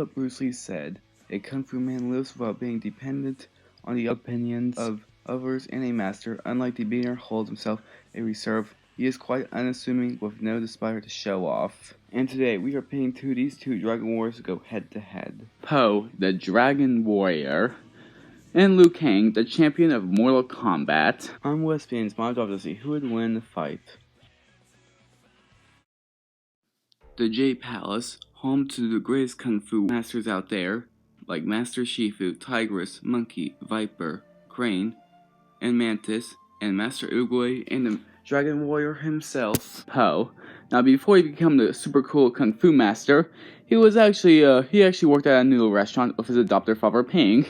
what Bruce Lee said, a Kung Fu man lives without being dependent on the opinions of others, and a master, unlike the beginner, holds himself a reserve. He is quite unassuming with no desire to show off. And today we are pitting these two Dragon Warriors to go head to head. Po, the Dragon Warrior, and Liu Kang, the champion of Mortal Kombat. On West Fans, my job to see who would win the fight. The Jade Palace, home to the greatest Kung Fu masters out there, like Master Shifu, Tigress, Monkey, Viper, Crane, and Mantis, and Master Oogway, and the Dragon Warrior himself, Po. Now, before he became the super cool Kung Fu master, he actually worked at a noodle restaurant with his adopted father, Ping.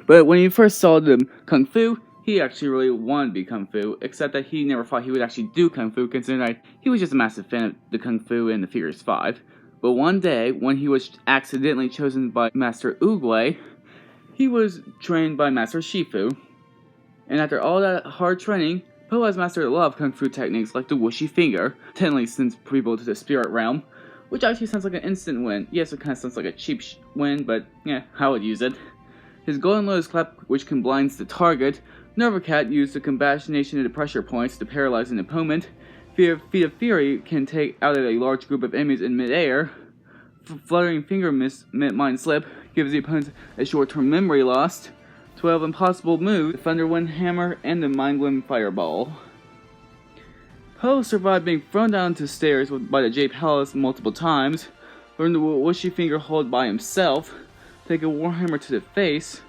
But when he first saw the Kung Fu, he actually really wanted to be Kung Fu, except that he never thought he would actually do Kung Fu, considering that he was just a massive fan of the Kung Fu and the Furious 5. But one day, when he was accidentally chosen by Master Oogway, he was trained by Master Shifu. And after all that hard training, Po has mastered a lot of Kung Fu techniques like the whooshy finger, technically sends people to the spirit realm, which actually sounds like an instant win. Yes, it kind of sounds like a cheap win, but yeah, I would use it. His Golden Lotus Clap, which can blinds the target. Nerva Cat used the combination of the pressure points to paralyze an opponent. Feat of Fury can take out a large group of enemies in midair. Fluttering Finger Mind Slip gives the opponent a short-term memory loss. 12 impossible moves, the Thunder Wind Hammer, and the Mind Wind Fireball. Po survived being thrown down to stairs by the Jade Palace multiple times, learned the whooshy finger hold by himself, take a Warhammer to the face.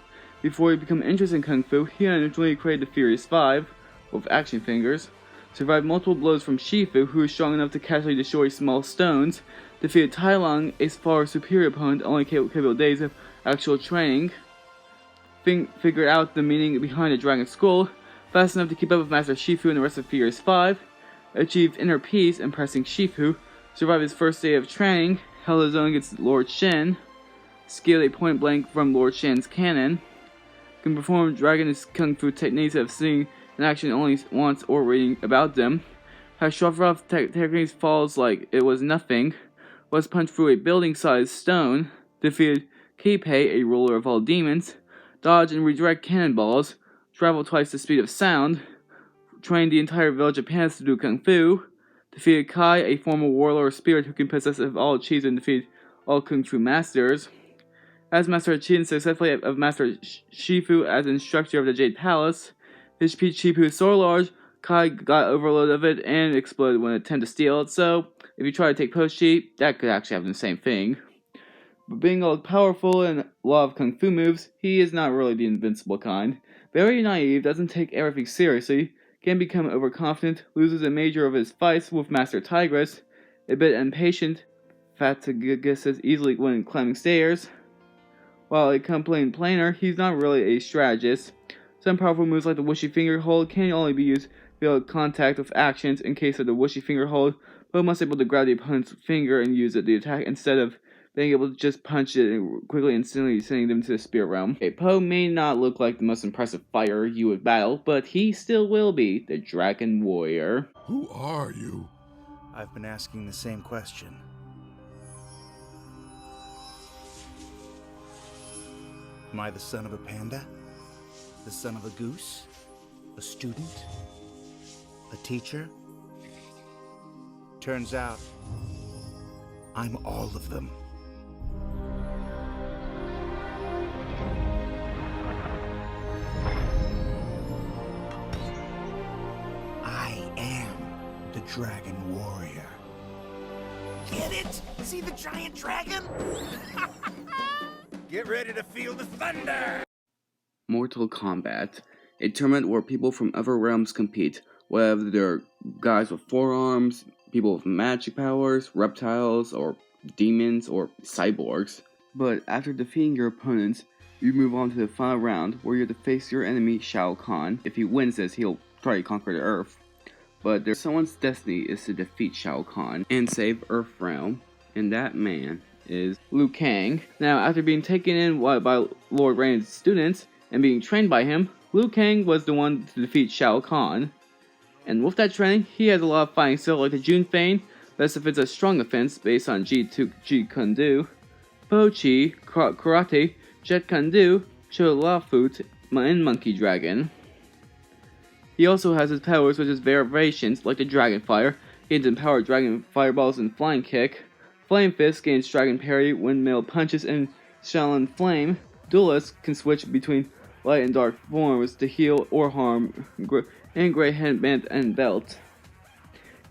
Before he became interested in Kung Fu, he originally created the Furious 5 with action fingers, survived multiple blows from Shifu, who was strong enough to casually destroy small stones, defeated Tai Lung, a far superior opponent only capable of days of actual training, figured out the meaning behind the Dragon Skull, fast enough to keep up with Master Shifu and the rest of Furious 5, achieved inner peace, impressing Shifu, survived his first day of training, held his own against Lord Shen, scaled a point blank from Lord Shen's cannon, can perform Dragon's Kung Fu techniques of seeing in action only once or reading about them, has shoved off techniques falls like it was nothing, was punched through a building-sized stone, defeated Keippei, a ruler of all demons, dodge and redirect cannonballs, travel twice the speed of sound, trained the entire village of Panis to do Kung Fu, defeated Kai, a former warlord spirit who can possess all achievements and defeat all Kung Fu masters, has mastered achievements successfully of Master Shifu as instructor of the Jade Palace. His Shifu is so large, Kai got overload of it and exploded when it attempted to steal it, so if you try to take Post-Chi, that could actually happen the same thing. But being all powerful and a lot of Kung Fu moves, he is not really the invincible kind. Very naive, doesn't take everything seriously, can become overconfident, loses a major of his fights with Master Tigress, a bit impatient, fatigues easily when climbing stairs. While a complaint planer, he's not really a strategist. Some powerful moves like the whooshy finger hold can only be used via contact with actions. In case of the whooshy finger hold, Po must be able to grab the opponent's finger and use it to attack instead of being able to just punch it and quickly instantly sending them to the spirit realm. Okay, Po may not look like the most impressive fighter you would battle, but he still will be the Dragon Warrior. Who are you? I've been asking the same question. Am I the son of a panda? The son of a goose? A student? A teacher? Turns out, I'm all of them. I am the Dragon Warrior. Get it? See the giant dragon? Get ready to feel the thunder! Mortal Kombat, a tournament where people from other realms compete, whether they're guys with forearms, people with magic powers, reptiles, or demons, or cyborgs. But after defeating your opponents, you move on to the final round, where you have to face your enemy Shao Kahn. If he wins this, he'll try to conquer the Earth. But someone's destiny is to defeat Shao Kahn and save Earthrealm, and that man is Liu Kang. Now, after being taken in by Lord Rain's students and being trained by him, Liu Kang was the one to defeat Shao Kahn. And with that training, he has a lot of fighting skill like the Jun Fein, best if it's a strong offense based on Ji Kung Do, Pochi, Karate, Jet Kune, Chola-Foot, and Monkey Dragon. He also has his powers with his variations, like the Dragon Fire, gains empowered Dragon Fireballs and Flying Kick. Flame Fist gains Dragon Parry, Windmill Punches, and Shaolin Flame. Duelist can switch between light and dark forms to heal or harm, and Grey Headband and Belt.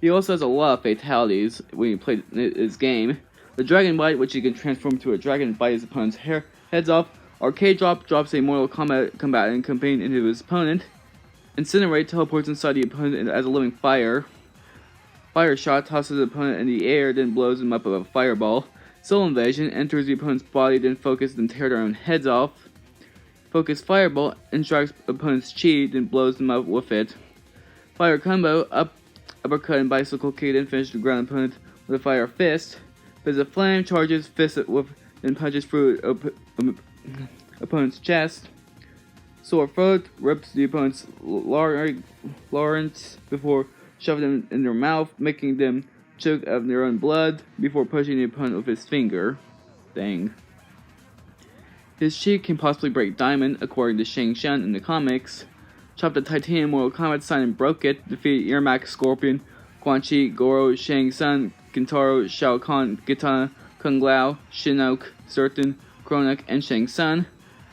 He also has a lot of fatalities when you play his game. The Dragon Bite, which he can transform to a dragon and bite his opponent's heads off. Arcade Drop drops a Mortal Kombat combatant campaign into his opponent. Incinerate teleports inside the opponent as a living fire. Fire Shot tosses the opponent in the air, then blows him up with a fireball. Soul Invasion enters the opponent's body, then focuses and tear their own heads off. Focus Fireball strikes opponent's chi, then blows them up with it. Fire Combo, uppercut and bicycle kick, then finish the ground opponent with a Fire Fist. Fist of Flame charges fist with, then punches through opponent's chest. Sword Throat rips the opponent's larynx before shoving them in their mouth, making them choke of their own blood before pushing the opponent with his finger. Dang. His chi can possibly break diamond, according to Shang Shun in the comics. Chopped the Titanium Mortal Kombat sign and broke it, defeated Yermak, Scorpion, Quan Chi, Goro, Shang Tsung, Kintaro, Shao Kahn, Kitana, Kung Lao, Shinnok, Zertan, Kronik, and Shang Tsung.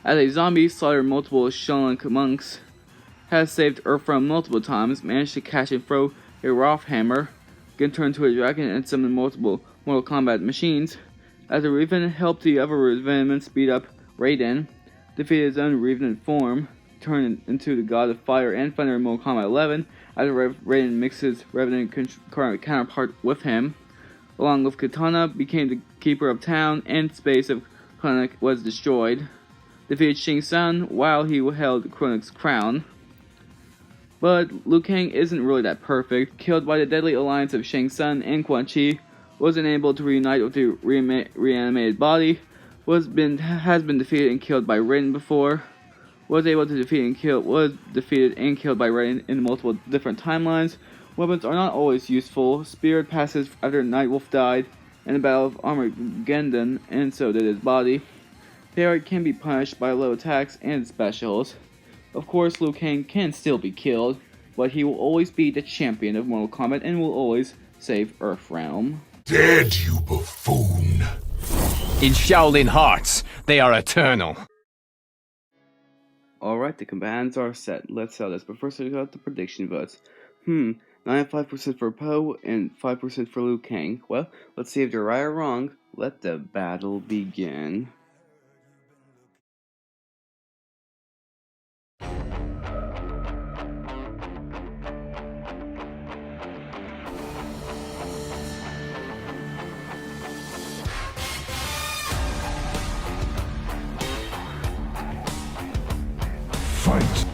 As a zombie, slaughtered multiple Shaolin monks, has saved Earthrealm multiple times, managed to catch and throw a Roth hammer, get turned into a dragon, and summon multiple Mortal Kombat machines. As a Revenant, helped the other Revenants beat up Raiden, defeated his own Revenant form, turned into the God of Fire and Thunder in Mortal Kombat 11, as Raiden mixes Revenant counterpart with him. Along with Kitana, became the Keeper of Town, and space of Kronik was destroyed. Defeated Shang Tsung while he held Kronik's crown. But Liu Kang isn't really that perfect. Killed by the deadly alliance of Shang Tsung and Quan Chi, wasn't able to reunite with the reanimated body, has been defeated and killed by Raiden before, was defeated and killed by Raiden in multiple different timelines. Weapons are not always useful. Spirit passes after Nightwolf died in the Battle of Armageddon, and so did his body. Parrot can be punished by low attacks and specials. Of course, Liu Kang can still be killed, but he will always be the champion of Mortal Kombat and will always save Earthrealm. Dead, you buffoon! In Shaolin hearts, they are eternal. Alright, the combatants are set. Let's sell this, but first we got the prediction votes. 95% for Poe and 5% for Liu Kang. Well, let's see if they're right or wrong. Let the battle begin. Fight!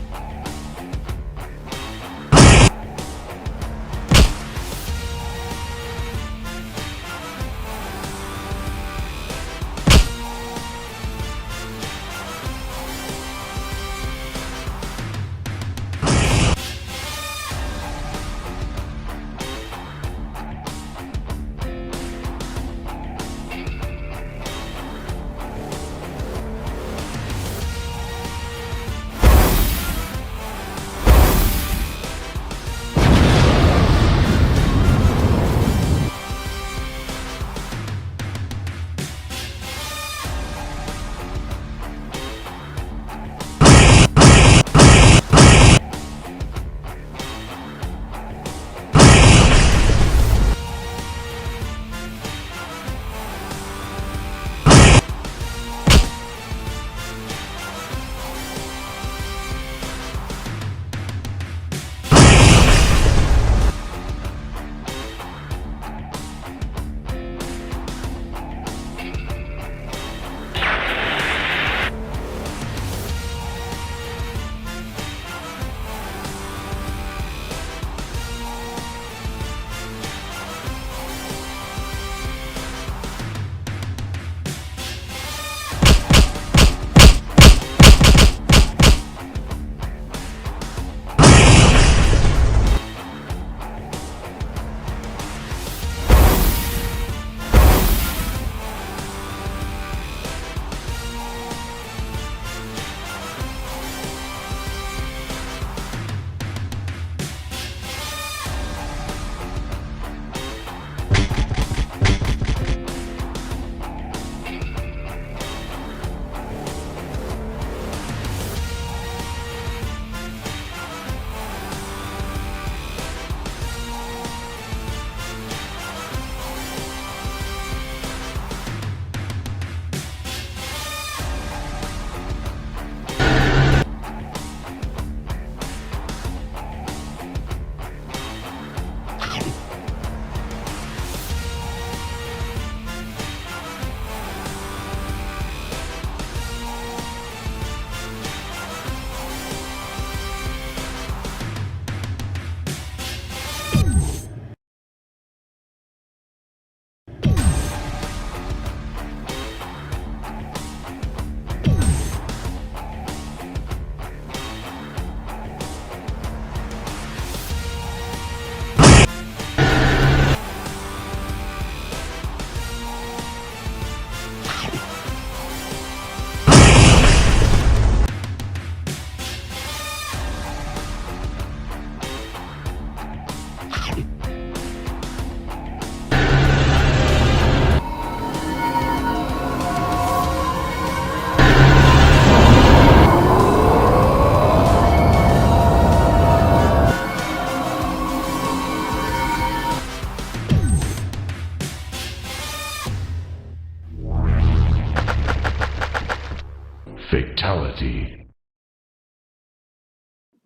Fatality.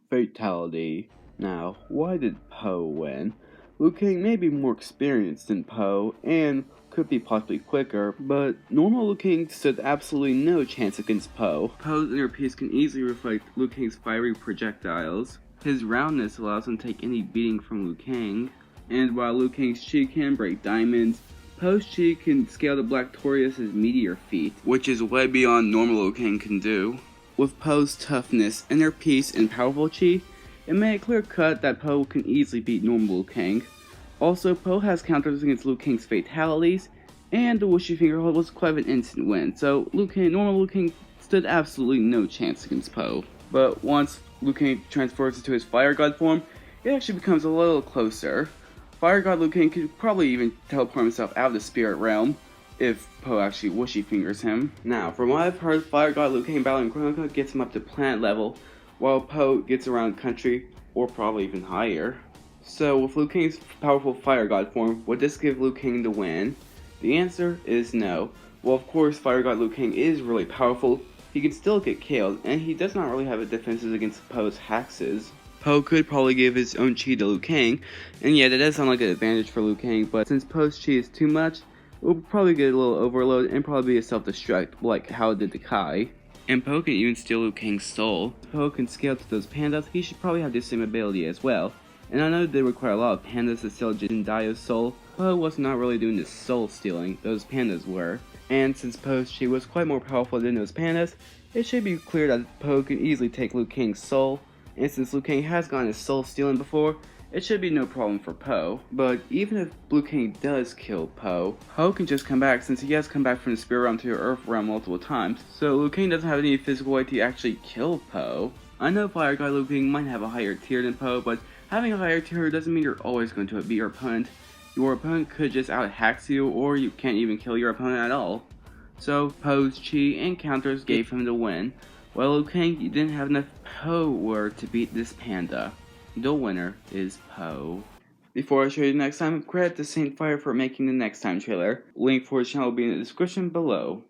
Fatality. Now, why did Po win? Liu Kang may be more experienced than Po, and could be possibly quicker, but normal Liu Kang stood absolutely no chance against Po. Po's inner peace can easily reflect Liu Kang's fiery projectiles. His roundness allows him to take any beating from Liu Kang, and while Liu Kang's chi can break diamonds, Po's chi can scale the Black Taurus's meteor feat, which is way beyond normal Liu Kang can do. With Po's toughness, inner peace, and powerful chi, it made it clear cut that Po can easily beat normal Liu Kang. Also, Po has counters against Liu Kang's fatalities, and the Whooshy Finger Hold was quite an instant win, so normal Liu Kang stood absolutely no chance against Po. But once Liu Kang transfers into his Fire God form, it actually becomes a little closer. Fire God Liu Kang could probably even teleport himself out of the spirit realm, if Po actually Whooshy Fingers him. Now, from what I've heard, Fire God Liu Kang battling Kronika gets him up to planet level, while Po gets around country, or probably even higher. So, with Liu Kang's powerful Fire God form, would this give Liu Kang the win? The answer is no. Well, of course, Fire God Liu Kang is really powerful, he can still get killed, and he does not really have a defenses against Po's hexes. Po could probably give his own chi to Liu Kang, and yeah, that does sound like an advantage for Liu Kang, but since Po's chi is too much, it will probably get a little overload and probably be a self-destruct, like how it did to Kai. And Po can even steal Liu Kang's soul. If Po can scale to those pandas, he should probably have the same ability as well. And I know they require a lot of pandas to steal Jin Dio's soul. Po was not really doing the soul stealing, those pandas were. And since Po's chi was quite more powerful than those pandas, it should be clear that Po can easily take Liu Kang's soul. And since Liu Kang has gotten his soul stealing before, it should be no problem for Po. But even if Liu Kang does kill Po, Po can just come back since he has come back from the spirit realm to the earth realm multiple times. So Liu Kang doesn't have any physical way to actually kill Po. I know Fire God Liu Kang might have a higher tier than Po, but having a higher tier doesn't mean you're always going to beat your opponent. Your opponent could just out-hex you, or you can't even kill your opponent at all. So Po's chi and counters gave him the win. Well, Liu Kang, you didn't have enough power to beat this panda. The winner is Po. Before I show you next time, credit to Saint Fire for making the next time trailer. Link for his channel will be in the description below.